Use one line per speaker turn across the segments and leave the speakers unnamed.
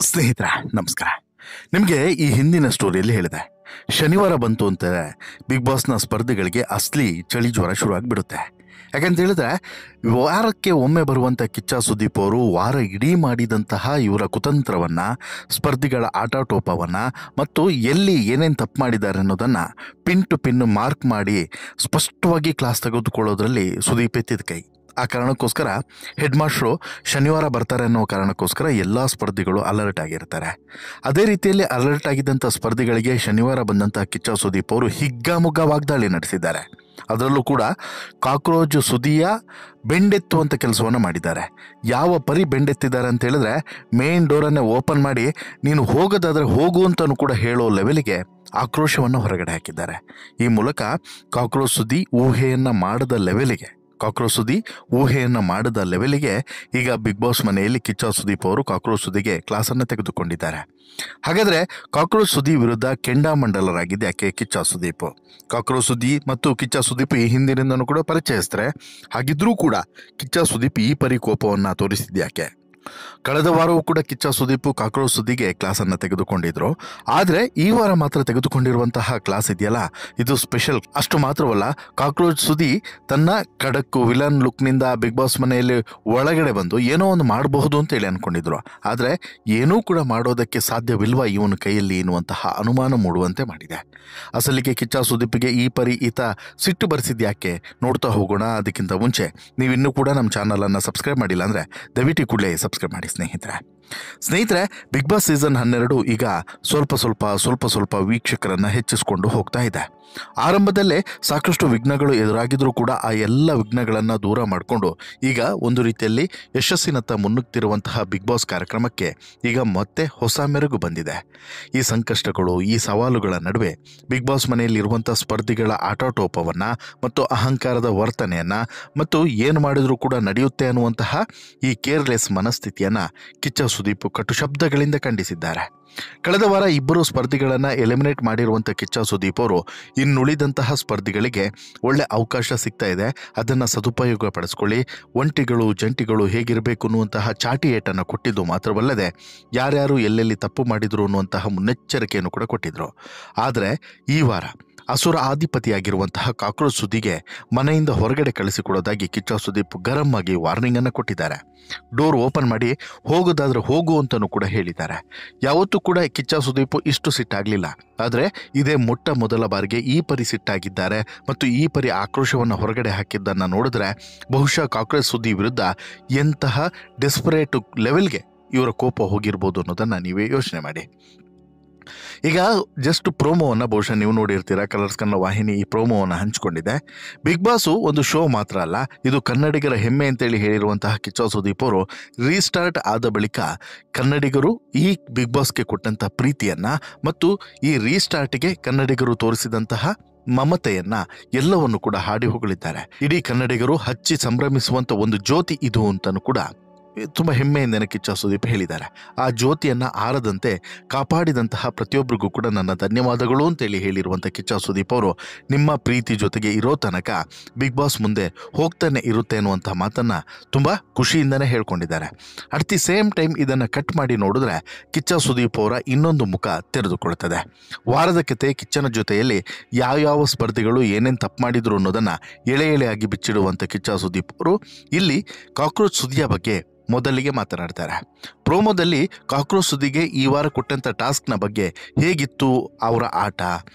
ಸ್ನೇಹಿತರ ನಮಸ್ಕಾರ. ನಿಮಗೆ ಈ ಹಿಂದಿನ ಸ್ಟೋರಿಯಲ್ಲಿ ಹೇಳಿದೆ, ಶನಿವಾರ ಬಂತು ಅಂತ ಬಿಗ್ ಬಾಸ್ನ ಸ್ಪರ್ಧಿಗಳಿಗೆ ಅಸಲಿ ಚಳಿ ಜ್ವರ ಶುರು ಆಗಿಬಿಡುತ್ತೆ. ಯಾಕಂತ ಹೇಳಿದ್ರೆ ವಾರಕ್ಕೆ ಒಮ್ಮೆ ಬರುವಂಥ ಕಿಚ್ಚ ಸುದೀಪ್ ಅವರು ವಾರ ಇಡೀ ಮಾಡಿದಂತಹ ಇವರ ಕುತಂತ್ರವನ್ನು, ಸ್ಪರ್ಧಿಗಳ ಆಟಾಟೋಪವನ್ನು ಮತ್ತು ಎಲ್ಲಿ ಏನೇನು ತಪ್ಪು ಮಾಡಿದ್ದಾರೆ ಅನ್ನೋದನ್ನು ಪಿನ್ ಟು ಪಿನ್ ಮಾರ್ಕ್ ಮಾಡಿ ಸ್ಪಷ್ಟವಾಗಿ ಕ್ಲಾಸ್ ತೆಗೆದುಕೊಳ್ಳೋದ್ರಲ್ಲಿ ಸುದೀಪ್ ಎತ್ತಿದ ಕೈ. ಆ ಕಾರಣಕ್ಕೋಸ್ಕರ ಹೆಡ್ ಮಾಸ್ಟ್ರು ಶನಿವಾರ ಬರ್ತಾರೆ ಅನ್ನೋ ಕಾರಣಕ್ಕೋಸ್ಕರ ಎಲ್ಲ ಸ್ಪರ್ಧಿಗಳು ಅಲರ್ಟ್ ಆಗಿರ್ತಾರೆ. ಅದೇ ರೀತಿಯಲ್ಲಿ ಅಲರ್ಟ್ ಆಗಿದ್ದಂಥ ಸ್ಪರ್ಧಿಗಳಿಗೆ ಶನಿವಾರ ಬಂದಂಥ ಕಿಚ್ಚ ಸುದೀಪ್ ಅವರು ಹಿಗ್ಗಾಮುಗ್ಗ ವಾಗ್ದಾಳಿ ನಡೆಸಿದ್ದಾರೆ. ಅದರಲ್ಲೂ ಕೂಡ ಕಾಕ್ರೋಚ್ ಸುದಿಯ ಬೆಂಡೆತ್ತುವಂಥ ಕೆಲಸವನ್ನು ಮಾಡಿದ್ದಾರೆ. ಯಾವ ಪರಿ ಬೆಂಡೆತ್ತಿದ್ದಾರೆ ಅಂತ ಹೇಳಿದ್ರೆ, ಮೇನ್ ಡೋರನ್ನೇ ಓಪನ್ ಮಾಡಿ ನೀನು ಹೋಗೋದಾದರೆ ಹೋಗು ಅಂತಲೂ ಕೂಡ ಹೇಳೋ ಲೆವೆಲಿಗೆ ಆಕ್ರೋಶವನ್ನು ಹೊರಗಡೆ ಹಾಕಿದ್ದಾರೆ. ಈ ಮೂಲಕ ಕಾಕ್ರೋಚ್ ಸುದಿ ಊಹೆಯನ್ನು ಮಾಡದ ಲೆವೆಲಿಗೆ ಈಗ ಬಿಗ್ ಬಾಸ್ ಮನೆಯಲ್ಲಿ ಕಿಚ್ಚ ಸುದೀಪ್ ಅವರು ಕಾಕ್ರೋಚ್ ಸುದಿಗೆ ಕ್ಲಾಸನ್ನು ತೆಗೆದುಕೊಂಡಿದ್ದಾರೆ. ಹಾಗಾದರೆ ಕಾಕ್ರೋಚ್ ಸುದಿ ವಿರುದ್ಧ ಕೆಂಡಾಮಂಡಲರಾಗಿದೆ ಯಾಕೆ ಕಿಚ್ಚ ಸುದೀಪ್? ಕಾಕ್ರೋಚ್ ಸುದಿ ಮತ್ತು ಕಿಚ್ಚ ಸುದೀಪ್ ಈ ಹಿಂದಿನಿಂದನೂ ಕೂಡ ಪರಿಚಯಿಸ್ತಾರೆ. ಹಾಗಿದ್ರೂ ಕೂಡ ಕಿಚ್ಚ ಸುದೀಪ್ ಈ ಪರಿ ಕೋಪವನ್ನು ತೋರಿಸಿದ್ಯಾಕೆ? ಕಳೆದ ವಾರವೂ ಕೂಡ ಕಿಚ್ಚ ಸುದೀಪ್ ಕಾಕ್ರೋಚ್ ಸುದಿಗೆ ಕ್ಲಾಸನ್ನು ತೆಗೆದುಕೊಂಡಿದ್ರು. ಆದರೆ ಈ ವಾರ ಮಾತ್ರ ತೆಗೆದುಕೊಂಡಿರುವಂತಹ ಕ್ಲಾಸ್ ಇದೆಯಲ್ಲ, ಇದು ಸ್ಪೆಷಲ್. ಅಷ್ಟು ಮಾತ್ರವಲ್ಲ, ಕಾಕ್ರೋಚ್ ಸುದಿ ತನ್ನ ಖಡಕ್ಕು ವಿಲನ್ ಲುಕ್ನಿಂದ ಬಿಗ್ ಬಾಸ್ ಮನೆಯಲ್ಲಿ ಒಳಗಡೆ ಬಂದು ಏನೋ ಒಂದು ಮಾಡಬಹುದು ಅಂತೇಳಿ ಅನ್ಕೊಂಡಿದ್ರು. ಆದರೆ ಏನೂ ಕೂಡ ಮಾಡೋದಕ್ಕೆ ಸಾಧ್ಯವಿಲ್ವಾ ಇವನ ಕೈಯಲ್ಲಿ ಎನ್ನುವಂತಹ ಅನುಮಾನ ಮೂಡುವಂತೆ ಮಾಡಿದೆ. ಅಸಲಿಗೆ ಕಿಚ್ಚ ಸುದೀಪ್ಗೆ ಈ ಪರಿ ಈತ ಸಿಟ್ಟು ಬರೆಸಿದ್ಯಾಕೆ ನೋಡ್ತಾ ಹೋಗೋಣ. ಅದಕ್ಕಿಂತ ಮುಂಚೆ ನೀವಿನ್ನೂ ಕೂಡ ನಮ್ಮ ಚಾನಲನ್ನು ಸಬ್ಸ್ಕ್ರೈಬ್ ಮಾಡಿಲ್ಲ ಅಂದರೆ ದಯವಿಟ್ಟು ಕೂಡಲೇ ಸಬ್ಸ್ಕ್ರೈಬ್ ಮಾಡಿ ಸ್ನೇಹಿತರೆ. ಬಿಗ್ ಬಾಸ್ ಸೀಸನ್ 12 ಈಗ ಸ್ವಲ್ಪ ವೀಕ್ಷಕರನ್ನ ಹೆಚ್ಚಿಸಿಕೊಂಡು ಹೋಗ್ತಾ ಇದೆ. ಆರಂಭದಲ್ಲೇ ಸಾಕಷ್ಟು ವಿಘ್ನಗಳು ಎದುರಾಗಿದ್ರೂ ಕೂಡ ಆ ಎಲ್ಲ ವಿಘ್ನಗಳನ್ನು ದೂರ ಮಾಡಿಕೊಂಡು ಈಗ ಒಂದು ರೀತಿಯಲ್ಲಿ ಯಶಸ್ಸಿನತ್ತ ಮುನ್ನುಗ್ತಿರುವಂತಹ ಬಿಗ್ ಬಾಸ್ ಕಾರ್ಯಕ್ರಮಕ್ಕೆ ಈಗ ಮತ್ತೆ ಹೊಸ ಮೆರುಗು ಬಂದಿದೆ. ಈ ಸಂಕಷ್ಟಗಳು, ಈ ಸವಾಲುಗಳ ನಡುವೆ ಬಿಗ್ ಬಾಸ್ ಮನೆಯಲ್ಲಿರುವಂಥ ಸ್ಪರ್ಧಿಗಳ ಆಟಾಟೋಪವನ್ನು ಮತ್ತು ಅಹಂಕಾರದ ವರ್ತನೆಯನ್ನು ಮತ್ತು ಏನು ಮಾಡಿದರೂ ಕೂಡ ನಡೆಯುತ್ತೆ ಅನ್ನುವಂತಹ ಈ ಕೇರ್ಲೆಸ್ ಮನಸ್ಥಿತಿಯನ್ನು ಕಿಚ್ಚ ಸುದೀಪ್ ಕಟು ಶಬ್ದಗಳಿಂದ ಖಂಡಿಸಿದ್ದಾರೆ. ಕಳೆದ ವಾರ ಇಬ್ಬರು ಸ್ಪರ್ಧಿಗಳನ್ನು ಎಲಿಮಿನೇಟ್ ಮಾಡಿರುವಂಥ ಕಿಚ್ಚ ಸುದೀಪ್ ಅವರು ಇನ್ನುಳಿದಂತಹ ಸ್ಪರ್ಧಿಗಳಿಗೆ ಒಳ್ಳೆ ಅವಕಾಶ ಸಿಗ್ತಾ ಇದೆ, ಅದನ್ನು ಸದುಪಯೋಗ ಪಡಿಸ್ಕೊಳ್ಳಿ, ಒಂಟಿಗಳು ಜಂಟಿಗಳು ಹೇಗಿರಬೇಕು ಅನ್ನುವಂತಹ ಚಾಟಿ ಏಟನ್ನು ಕೊಟ್ಟಿದ್ದು ಮಾತ್ರವಲ್ಲದೆ ಯಾರ್ಯಾರು ಎಲ್ಲೆಲ್ಲಿ ತಪ್ಪು ಮಾಡಿದ್ರು ಅನ್ನುವಂತಹ ಮುನ್ನೆಚ್ಚರಿಕೆಯನ್ನು ಕೂಡ ಕೊಟ್ಟಿದ್ರು. ಆದರೆ ಈ ವಾರ ಅಸುರ ಆಧಿಪತಿಯಾಗಿರುವಂತಹ ಕಾಕ್ರೋಚ್ ಸುದಿಗೆ ಮನೆಯಿಂದ ಹೊರಗಡೆ ಕಳಿಸಿಕೊಡೋದಾಗಿ ಕಿಚ್ಚ ಸುದೀಪ್ ಗರಂ ಆಗಿ ವಾರ್ನಿಂಗನ್ನು ಕೊಟ್ಟಿದ್ದಾರೆ. ಡೋರ್ ಓಪನ್ ಮಾಡಿ ಹೋಗೋದಾದ್ರೆ ಹೋಗು ಅಂತಲೂ ಕೂಡ ಹೇಳಿದ್ದಾರೆ. ಯಾವತ್ತೂ ಕೂಡ ಕಿಚ್ಚ ಸುದೀಪ್ ಇಷ್ಟು ಸಿಟ್ಟಾಗಲಿಲ್ಲ. ಆದರೆ ಇದೇ ಮೊದಲ ಬಾರಿಗೆ ಈ ಪರಿ ಸಿಟ್ಟಾಗಿದ್ದಾರೆ ಮತ್ತು ಈ ಪರಿ ಆಕ್ರೋಶವನ್ನು ಹೊರಗಡೆ ಹಾಕಿದ್ದನ್ನು ನೋಡಿದ್ರೆ ಬಹುಶಃ ಕಾಕ್ರೋಚ್ ಸುದಿ ವಿರುದ್ಧ ಎಂತಹ ಡೆಸ್ಪರೇಟ್ ಲೆವೆಲ್ಗೆ ಇವರ ಕೋಪ ಹೋಗಿರ್ಬೋದು ಅನ್ನೋದನ್ನು ನೀವೇ ಯೋಚನೆ ಮಾಡಿ. ಈಗ ಜಸ್ಟ್ ಪ್ರೋಮೋವನ್ನು ಬಹುಶಃ ನೀವು ನೋಡಿರ್ತೀರ. ಕಲರ್ಸ್ ಕನ್ನಡ ವಾಹಿನಿ ಈ ಪ್ರೋಮೋವನ್ನು ಹಂಚಿಕೊಂಡಿದೆ. ಬಿಗ್ ಬಾಸು ಒಂದು ಶೋ ಮಾತ್ರ ಅಲ್ಲ, ಇದು ಕನ್ನಡಿಗರ ಹೆಮ್ಮೆ ಅಂತೇಳಿ ಹೇಳಿರುವಂತಹ ಕಿಚ್ಚ ಸುದೀಪ್ ಅವರು ರೀಸ್ಟಾರ್ಟ್ ಆದ ಬಳಿಕ ಕನ್ನಡಿಗರು ಈ ಬಿಗ್ ಬಾಸ್ಗೆ ಕೊಟ್ಟಂತಹ ಪ್ರೀತಿಯನ್ನು ಮತ್ತು ಈ ರೀಸ್ಟಾರ್ಟ್ಗೆ ಕನ್ನಡಿಗರು ತೋರಿಸಿದಂತಹ ಮಮತೆಯನ್ನ ಎಲ್ಲವನ್ನು ಕೂಡ ಹಾಡಿ ಹೊಗಳಿದ್ದಾರೆ. ಇಡೀ ಕನ್ನಡಿಗರು ಹಚ್ಚಿ ಸಂಭ್ರಮಿಸುವಂಥ ಒಂದು ಜ್ಯೋತಿ ಇದು ಅಂತಲೂ ಕೂಡ ತುಂಬ ಹೆಮ್ಮೆಯಿಂದ ಕಿಚ್ಚ ಸುದೀಪ್ ಹೇಳಿದ್ದಾರೆ. ಆ ಜ್ಯೋತಿಯನ್ನು ಆರದಂತೆ ಕಾಪಾಡಿದಂತಹ ಪ್ರತಿಯೊಬ್ಬರಿಗೂ ಕೂಡ ನನ್ನ ಧನ್ಯವಾದಗಳು ಅಂತೇಳಿ ಹೇಳಿರುವಂಥ ಕಿಚ್ಚ ಸುದೀಪ್ ಅವರು ನಿಮ್ಮ ಪ್ರೀತಿ ಜೊತೆಗೆ ಇರೋ ತನಕ ಬಿಗ್ ಬಾಸ್ ಮುಂದೆ ಹೋಗ್ತಾನೆ ಇರುತ್ತೆ ಅನ್ನುವಂಥ ಮಾತನ್ನು ತುಂಬ ಖುಷಿಯಿಂದನೇ ಹೇಳ್ಕೊಂಡಿದ್ದಾರೆ. ಅಟ್ ದಿ ಸೇಮ್ ಟೈಮ್ ಇದನ್ನು ಕಟ್ ಮಾಡಿ ನೋಡಿದ್ರೆ ಕಿಚ್ಚ ಸುದೀಪ್ ಅವರ ಇನ್ನೊಂದು ಮುಖ ತೆರೆದುಕೊಳ್ತದೆ. ವಾರದ ಕತೆ ಕಿಚ್ಚನ ಜೊತೆಯಲ್ಲಿ ಯಾವ್ಯಾವ ಸ್ಪರ್ಧಿಗಳು ಏನೇನು ತಪ್ಪು ಮಾಡಿದ್ರು ಅನ್ನೋದನ್ನು ಎಳೆಯಾಗಿ ಬಿಚ್ಚಿಡುವಂಥ ಕಿಚ್ಚ ಸುದೀಪ್ ಅವರು ಇಲ್ಲಿ ಕಾಕ್ರೋಚ್ ಸುದಿಯ ಬಗ್ಗೆ ಮೊದಲಿಗೆ ಮಾತನಾಡ್ತಾರೆ. ಪ್ರೋಮೋದಲ್ಲಿ ಕಾಕ್ರೋಚ್ ಸುದಿಗೆ ಈ ವಾರ ಕೊಟ್ಟಂಥ ಟಾಸ್ಕ್ನ ಬಗ್ಗೆ ಹೇಗಿತ್ತು ಅವರ ಆಟ,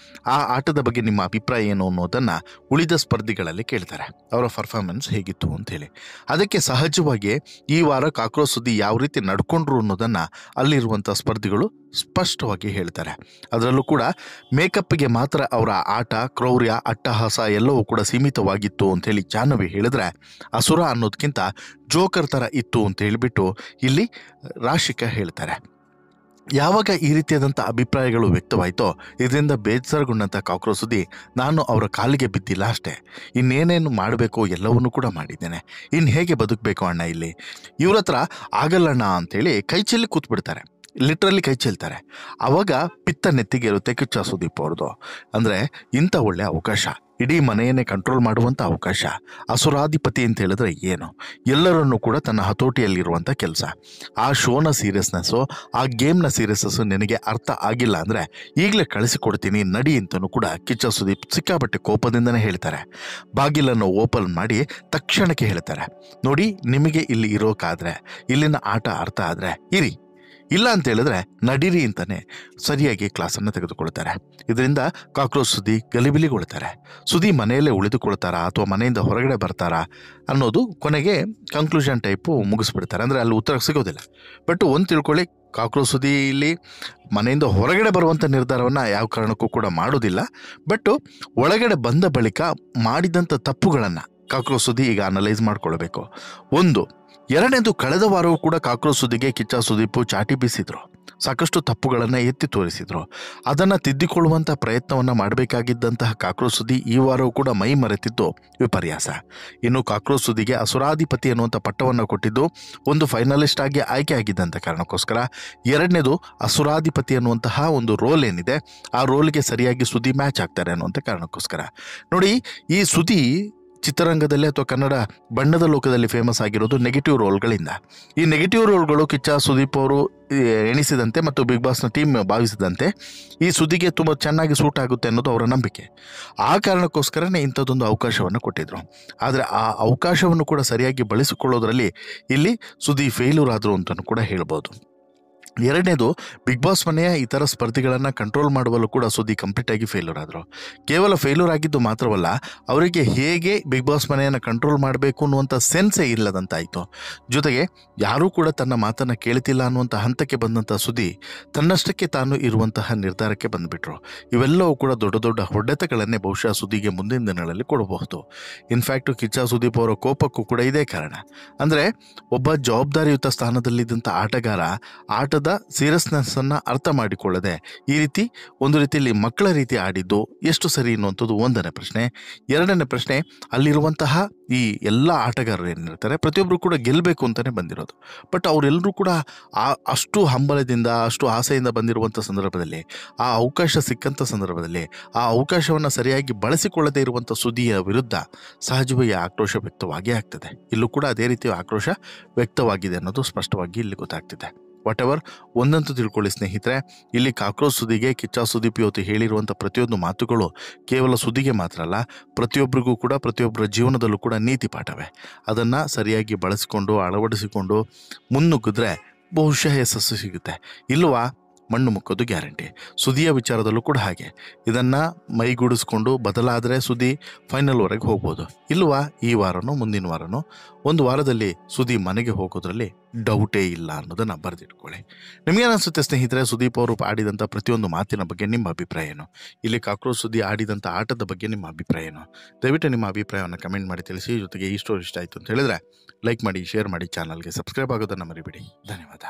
ಆ ಆಟದ ಬಗ್ಗೆ ನಿಮ್ಮ ಅಭಿಪ್ರಾಯ ಏನು ಅನ್ನೋದನ್ನು ಉಳಿದ ಸ್ಪರ್ಧಿಗಳಲ್ಲಿ ಕೇಳ್ತಾರೆ. ಅವರ ಪರ್ಫಾರ್ಮೆನ್ಸ್ ಹೇಗಿತ್ತು ಅಂಥೇಳಿ. ಅದಕ್ಕೆ ಸಹಜವಾಗಿ ಈ ವಾರ ಕಾಕ್ರೋಚ್ ಸುದಿ ಯಾವ ರೀತಿ ನಡ್ಕೊಂಡ್ರು ಅನ್ನೋದನ್ನು ಅಲ್ಲಿರುವಂಥ ಸ್ಪರ್ಧಿಗಳು ಸ್ಪಷ್ಟವಾಗಿ ಹೇಳ್ತಾರೆ. ಅದರಲ್ಲೂ ಕೂಡ ಮೇಕಪ್ಗೆ ಮಾತ್ರ ಅವರ ಆಟ, ಕ್ರೌರ್ಯ, ಅಟ್ಟಹಾಸ ಎಲ್ಲವೂ ಕೂಡ ಸೀಮಿತವಾಗಿತ್ತು ಅಂಥೇಳಿ ಜಾಹ್ನವಿ ಹೇಳಿದ್ರೆ ಅಸುರ ಅನ್ನೋದಕ್ಕಿಂತ ಜೋಕರ್ ಥರ ಇತ್ತು ಅಂತ ಹೇಳಿಬಿಟ್ಟು ಇಲ್ಲಿ ರಾಶಿಕಾ ಹೇಳ್ತಾರೆ. ಯಾವಾಗ ಈ ರೀತಿಯಾದಂಥ ಅಭಿಪ್ರಾಯಗಳು ವ್ಯಕ್ತವಾಯಿತೋ ಇದರಿಂದ ಬೇಸರಗೊಂಡಂಥ ಕಾಕ್ರೋಚ್ ಸುದಿ ನಾನು ಅವರ ಕಾಲಿಗೆ ಬಿದ್ದಿಲ್ಲ ಅಷ್ಟೇ, ಇನ್ನೇನೇನು ಮಾಡಬೇಕೋ ಎಲ್ಲವನ್ನೂ ಕೂಡ ಮಾಡಿದ್ದೇನೆ, ಇನ್ನು ಹೇಗೆ ಬದುಕಬೇಕು ಅಣ್ಣ, ಇಲ್ಲಿ ಇವ್ರ ಹತ್ರ ಆಗಲ್ಲಣ್ಣ ಅಂಥೇಳಿ ಕೈ ಚೆಲ್ಲಿ ಕೂತ್ಬಿಡ್ತಾರೆ. ಲಿಟ್ರಲಿ ಕೈ ಚೆಲ್ತಾರೆ. ಆವಾಗ ಪಿತ್ತ ನೆತ್ತಿಗೆ ಇರುತ್ತೆ ಕಿಚ್ಚ ಸುದೀಪ್ ಅವ್ರದ್ದು. ಅಂದರೆ ಇಂಥ ಒಳ್ಳೆ ಅವಕಾಶ ಇಡೀ ಮನೆಯನ್ನೇ ಕಂಟ್ರೋಲ್ ಮಾಡುವಂಥ ಅವಕಾಶ. ಅಸುರಾಧಿಪತಿ ಅಂತ ಹೇಳಿದ್ರೆ ಏನು, ಎಲ್ಲರನ್ನೂ ಕೂಡ ತನ್ನ ಹತೋಟಿಯಲ್ಲಿರುವಂಥ ಕೆಲಸ. ಆ ಶೋನ ಸೀರಿಯಸ್ನೆಸ್ಸು, ಆ ಗೇಮ್ನ ಸೀರಿಯಸ್ನೆಸ್ಸು ನಿನಗೆ ಅರ್ಥ ಆಗಿಲ್ಲ ಅಂದರೆ ಈಗಲೇ ಕಳಿಸಿಕೊಡ್ತೀನಿ ನಡಿ ಅಂತಲೂ ಕೂಡ ಕಿಚ್ಚ ಸುದೀಪ್ ಸಿಕ್ಕಾಪಟ್ಟೆ ಕೋಪದಿಂದನೇ ಹೇಳ್ತಾರೆ. ಬಾಗಿಲನ್ನು ಓಪನ್ ಮಾಡಿ ತಕ್ಷಣಕ್ಕೆ ಹೇಳ್ತಾರೆ, ನೋಡಿ ನಿಮಗೆ ಇಲ್ಲಿ ಇರೋಕ್ಕಾದ್ರೆ, ಇಲ್ಲಿನ ಆಟ ಅರ್ಥ ಆದರೆ ಇರಿ, ಇಲ್ಲ ಅಂತ ಹೇಳಿದ್ರೆ ನಡೀರಿ ಅಂತಾನೆ ಸರಿಯಾಗಿ ಕ್ಲಾಸನ್ನು ತೆಗೆದುಕೊಳ್ತಾರೆ. ಇದರಿಂದ ಕಾಕ್ರೋಚ್ ಸುದ್ದಿ ಗಲಿಬಿಲಿಗೊಳ್ತಾರೆ. ಸುದ್ದಿ ಮನೆಯಲ್ಲೇ ಉಳಿದುಕೊಳ್ತಾರಾ ಅಥವಾ ಮನೆಯಿಂದ ಹೊರಗಡೆ ಬರ್ತಾರಾ ಅನ್ನೋದು ಕೊನೆಗೆ ಕನ್ಕ್ಲೂಷನ್ ಟೈಪು ಮುಗಿಸ್ಬಿಡ್ತಾರೆ. ಅಂದರೆ ಅಲ್ಲಿ ಉತ್ತರ ಸಿಗೋದಿಲ್ಲ. ಬಟ್ ಒಂದು ತಿಳ್ಕೊಳ್ಳಿ, ಕಾಕ್ರೋಚ್ ಸುದ್ದಿ ಇಲ್ಲಿ ಮನೆಯಿಂದ ಹೊರಗಡೆ ಬರುವಂಥ ನಿರ್ಧಾರವನ್ನು ಯಾವ ಕಾರಣಕ್ಕೂ ಕೂಡ ಮಾಡೋದಿಲ್ಲ. ಬಟ್ ಒಳಗಡೆ ಬಂದ ಬಳಿಕ ಮಾಡಿದಂಥ ತಪ್ಪುಗಳನ್ನು ಕಾಕ್ರೋಚ್ ಸುದ್ದಿ ಈಗ ಅನಲೈಸ್ ಮಾಡ್ಕೊಳ್ಬೇಕು. ಒಂದು. ಎರಡನೇದು, ಕಳೆದ ವಾರವೂ ಕೂಡ ಕಾಕ್ರೋಚ್ ಸುದ್ದಿಗೆ ಕಿಚ್ಚ ಸುದೀಪ್ ಚಾಟಿ ಬೀಸಿದ್ರು. ಸಾಕಷ್ಟು ತಪ್ಪುಗಳನ್ನು ಎತ್ತಿ ತೋರಿಸಿದ್ರು. ಅದನ್ನು ತಿದ್ದಿಕೊಳ್ಳುವಂಥ ಪ್ರಯತ್ನವನ್ನು ಮಾಡಬೇಕಾಗಿದ್ದಂತಹ ಕಾಕ್ರೋಚ್ ಸುದ್ದಿ ಈ ವಾರವೂ ಕೂಡ ಮೈ ಮರೆತಿದ್ದು ವಿಪರ್ಯಾಸ. ಇನ್ನು ಕಾಕ್ರೋಚ್ ಸುದ್ದಿಗೆ ಅಸುರಾಧಿಪತಿ ಅನ್ನುವಂಥ ಪಟ್ಟವನ್ನು ಕೊಟ್ಟಿದ್ದು ಒಂದು ಫೈನಲಿಸ್ಟ್ ಆಗಿ ಆಯ್ಕೆ ಆಗಿದ್ದಂಥ ಕಾರಣಕ್ಕೋಸ್ಕರ. ಎರಡನೇದು, ಅಸುರಾಧಿಪತಿ ಅನ್ನುವಂತಹ ಒಂದು ರೋಲ್ ಏನಿದೆ ಆ ರೋಲ್ಗೆ ಸರಿಯಾಗಿ ಸುದ್ದಿ ಮ್ಯಾಚ್ ಆಗ್ತಾರೆ ಅನ್ನುವಂಥ ಕಾರಣಕ್ಕೋಸ್ಕರ. ನೋಡಿ, ಈ ಸುದ್ದಿ ಚಿತ್ರರಂಗದಲ್ಲಿ ಅಥವಾ ಕನ್ನಡ ಬಣ್ಣದ ಲೋಕದಲ್ಲಿ ಫೇಮಸ್ ಆಗಿರೋದು ನೆಗೆಟಿವ್ ರೋಲ್ಗಳಿಂದ. ಈ ನೆಗೆಟಿವ್ ರೋಲ್ಗಳು ಕಿಚ್ಚ ಸುದೀಪ್ ಅವರು ಎಣಿಸಿದಂತೆ ಮತ್ತು ಬಿಗ್ ಬಾಸ್ನ ಟೀಮ್ ಭಾವಿಸಿದಂತೆ ಈ ಸುದ್ದಿಗೆ ತುಂಬ ಚೆನ್ನಾಗಿ ಸೂಟ್ ಆಗುತ್ತೆ ಅನ್ನೋದು ಅವರ ನಂಬಿಕೆ. ಆ ಕಾರಣಕ್ಕೋಸ್ಕರನೇ ಇಂಥದ್ದೊಂದು ಅವಕಾಶವನ್ನು ಕೊಟ್ಟಿದ್ರು. ಆದರೆ ಆ ಅವಕಾಶವನ್ನು ಕೂಡ ಸರಿಯಾಗಿ ಬಳಸಿಕೊಳ್ಳೋದ್ರಲ್ಲಿ ಇಲ್ಲಿ ಸುದ್ದಿ ಫೇಲ್ಯೂರ್ ಆದರು ಅಂತಲೂ ಕೂಡ ಹೇಳ್ಬೋದು. ಎರಡನೇದು, ಬಿಗ್ ಬಾಸ್ ಮನೆಯ ಇತರ ಸ್ಪರ್ಧಿಗಳನ್ನು ಕಂಟ್ರೋಲ್ ಮಾಡುವಲ್ಲೂ ಕೂಡ ಸುದ್ದಿ ಕಂಪ್ಲೀಟಾಗಿ ಫೇಲ್ಯೂರ್ ಆದರು. ಕೇವಲ ಫೇಲ್ಯೂರ್ ಆಗಿದ್ದು ಮಾತ್ರವಲ್ಲ, ಅವರಿಗೆ ಹೇಗೆ ಬಿಗ್ ಬಾಸ್ ಮನೆಯನ್ನು ಕಂಟ್ರೋಲ್ ಮಾಡಬೇಕು ಅನ್ನುವಂಥ ಸೆನ್ಸೇ ಇಲ್ಲದಂತಾಯಿತು. ಜೊತೆಗೆ ಯಾರೂ ಕೂಡ ತನ್ನ ಮಾತನ್ನು ಕೇಳ್ತಿಲ್ಲ ಅನ್ನುವಂಥ ಹಂತಕ್ಕೆ ಬಂದಂಥ ಸುದ್ದಿ ತನ್ನಷ್ಟಕ್ಕೆ ತಾನು ಇರುವಂತಹ ನಿರ್ಧಾರಕ್ಕೆ ಬಂದುಬಿಟ್ರು. ಇವೆಲ್ಲವೂ ಕೂಡ ದೊಡ್ಡ ದೊಡ್ಡ ಹೊಡೆತಗಳನ್ನೇ ಬಹುಶಃ ಸುದ್ದಿಗೆ ಮುಂದಿನ ದಿನಗಳಲ್ಲಿ ಕೊಡಬಹುದು. ಇನ್ಫ್ಯಾಕ್ಟು ಕಿಚ್ಚ ಸುದೀಪ್ ಅವರ ಕೋಪಕ್ಕೂ ಕೂಡ ಇದೇ ಕಾರಣ. ಅಂದರೆ ಒಬ್ಬ ಜವಾಬ್ದಾರಿಯುತ ಸ್ಥಾನದಲ್ಲಿದ್ದಂಥ ಆಟಗಾರ ಆಟದ ಸೀರಿಯಸ್ನೆಸ್ಸನ್ನು ಅರ್ಥ ಮಾಡಿಕೊಳ್ಳದೆ ಈ ರೀತಿ ಒಂದು ರೀತಿಯಲ್ಲಿ ಮಕ್ಕಳ ರೀತಿ ಆಡಿದ್ದು ಎಷ್ಟು ಸರಿ ಅನ್ನುವಂಥದ್ದು ಒಂದನೇ ಪ್ರಶ್ನೆ. ಎರಡನೇ ಪ್ರಶ್ನೆ, ಅಲ್ಲಿರುವಂತಹ ಈ ಎಲ್ಲ ಆಟಗಾರರು ಏನಿರ್ತಾರೆ ಪ್ರತಿಯೊಬ್ಬರು ಕೂಡ ಗೆಲ್ಲಬೇಕು ಅಂತಲೇ ಬಂದಿರೋದು. ಬಟ್ ಅವರೆಲ್ಲರೂ ಕೂಡ ಅಷ್ಟು ಹಂಬಲದಿಂದ ಅಷ್ಟು ಆಸೆಯಿಂದ ಬಂದಿರುವಂಥ ಸಂದರ್ಭದಲ್ಲಿ, ಆ ಅವಕಾಶ ಸಿಕ್ಕಂಥ ಸಂದರ್ಭದಲ್ಲಿ ಆ ಅವಕಾಶವನ್ನು ಸರಿಯಾಗಿ ಬಳಸಿಕೊಳ್ಳದೇ ಇರುವಂಥ ಸುದ್ದಿಯ ವಿರುದ್ಧ ಸಹಜವಾಗಿ ಆಕ್ರೋಶ ವ್ಯಕ್ತವಾಗಿ ಆಗ್ತದೆ. ಇಲ್ಲೂ ಕೂಡ ಅದೇ ರೀತಿ ಆಕ್ರೋಶ ವ್ಯಕ್ತವಾಗಿದೆ ಅನ್ನೋದು ಸ್ಪಷ್ಟವಾಗಿ ಇಲ್ಲಿ ಗೊತ್ತಾಗ್ತಿದೆ. ವಾಟ್ ಎವರ್, ಒಂದಂತೂ ತಿಳ್ಕೊಳ್ಳಿ ಸ್ನೇಹಿತರೆ, ಇಲ್ಲಿ ಕಾಕ್ರೋಚ್ ಸುದ್ದಿಗೆ ಕಿಚ್ಚ ಸುದೀಪ್ ಇವತ್ತು ಹೇಳಿರುವಂಥ ಪ್ರತಿಯೊಂದು ಮಾತುಗಳು ಕೇವಲ ಸುದ್ದಿಗೆ ಮಾತ್ರ ಅಲ್ಲ, ಪ್ರತಿಯೊಬ್ಬರಿಗೂ ಕೂಡ ಪ್ರತಿಯೊಬ್ಬರ ಜೀವನದಲ್ಲೂ ಕೂಡ ನೀತಿ ಪಾಠವೇ. ಅದನ್ನು ಸರಿಯಾಗಿ ಬಳಸಿಕೊಂಡು ಅಳವಡಿಸಿಕೊಂಡು ಮುನ್ನುಗ್ಗಿದ್ರೆ ಬಹುಶಃ ಯಶಸ್ಸು ಸಿಗುತ್ತೆ. ಇಲ್ವಾ ಮಣ್ಣು ಮುಕ್ಕೋದು ಗ್ಯಾರಂಟಿ. ಸುದ್ದಿಯ ವಿಚಾರದಲ್ಲೂ ಕೂಡ ಹಾಗೆ. ಇದನ್ನು ಮೈಗೂಡಿಸ್ಕೊಂಡು ಬದಲಾದರೆ ಸುದ್ದಿ ಫೈನಲ್ವರೆಗೆ ಹೋಗ್ಬೋದು. ಇಲ್ವಾ ಈ ವಾರನೋ ಮುಂದಿನ ವಾರನೋ ಒಂದು ವಾರದಲ್ಲಿ ಸುದ್ದಿ ಮನೆಗೆ ಹೋಗೋದ್ರಲ್ಲಿ ಡೌಟೇ ಇಲ್ಲ ಅನ್ನೋದನ್ನು ಬರೆದಿಟ್ಕೊಳ್ಳಿ. ನಿಮಗೇನಿಸುತ್ತೆ ಸ್ನೇಹಿತರೆ, ಸುದೀಪ್ ಅವರು ಆಡಿದಂಥ ಪ್ರತಿಯೊಂದು ಮಾತಿನ ಬಗ್ಗೆ ನಿಮ್ಮ ಅಭಿಪ್ರಾಯ ಏನು? ಇಲ್ಲಿ ಕಾಕ್ರೋಚ್ ಸುದ್ದಿ ಆಡಿದಂಥ ಆಟದ ಬಗ್ಗೆ ನಿಮ್ಮ ಅಭಿಪ್ರಾಯ ಏನು? ದಯವಿಟ್ಟು ನಿಮ್ಮ ಅಭಿಪ್ರಾಯವನ್ನು ಕಮೆಂಟ್ ಮಾಡಿ ತಿಳಿಸಿ. ಜೊತೆಗೆ ಈ ಸ್ಟೋರಿ ಇಷ್ಟ ಆಯಿತು ಅಂತ ಹೇಳಿದ್ರೆ ಲೈಕ್ ಮಾಡಿ, ಶೇರ್ ಮಾಡಿ, ಚಾನಲ್ಗೆ ಸಬ್ಸ್ಕ್ರೈಬ್ ಆಗೋದನ್ನು ಮರಿಬೇಡಿ. ಧನ್ಯವಾದ.